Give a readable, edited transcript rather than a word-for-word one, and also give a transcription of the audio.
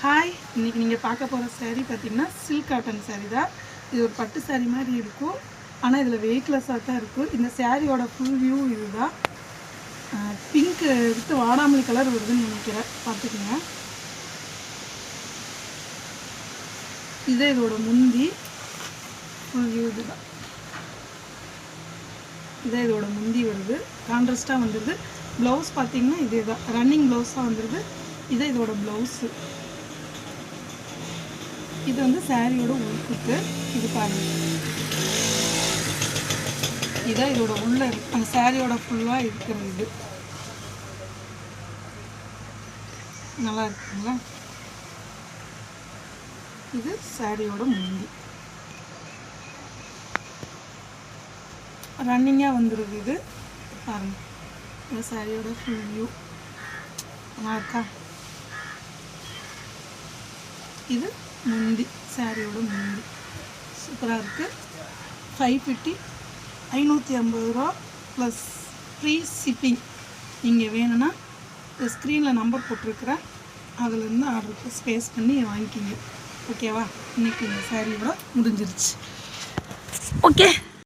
Hi, இன்றைக்கி நீங்கள் பார்க்க போகிற சாரீ பார்த்திங்கன்னா சில்க் காட்டன் சாரீ தான். இது ஒரு பட்டு சாரீ மாதிரி இருக்கும், ஆனால் இதில் வெயிட்லெஸ்ஸாக தான் இருக்கும். இந்த சாரியோட ஃபுல் வியூ இது தான். பிங்க் எடுத்து வாடாமல்லி கலர் வருதுன்னு நினைக்கிறேன், பார்த்துக்குங்க. இதே இதோட முந்தி ஃபுல் வியூ இது தான். இதே இதோட முந்தி வருது, கான்ட்ராஸ்ட்டாக வந்துடுது. ப்ளவுஸ் பார்த்திங்கன்னா இதே தான், ரன்னிங் ப்ளவுஸாக வந்துடுது. இதே இதோட ப்ளவுஸு. இது வந்து சாரியோட உள்குத்து. இது பாருங்க, இதான் இதோட உள்ள அந்த சாரியோட ஃபுல்லாக இருக்கிறது. இது நல்லா இருக்குங்களா? இது சாரியோட முந்தி ரன்னிங்காக வந்துடுது. இது பாருங்க, இந்த சாரியோட ஃபுல் வியூ நல்லா இருக்கா? இது முந்தி, சாரியோட முந்தி சூப்பராக இருக்குது. 550 550 ரூபா ப்ளஸ் ஃப்ரீ ஷிப்பிங். நீங்கள் வேணும்னா இந்த ஸ்க்ரீனில் நம்பர் போட்டிருக்கிறேன், அதிலேருந்து ஆர்டருக்கு ஸ்பேஸ் பண்ணி வாங்கிக்கிங்க. ஓகேவா? இன்றைக்கி இந்த சாரியோட முடிஞ்சிருச்சு. ஓகே.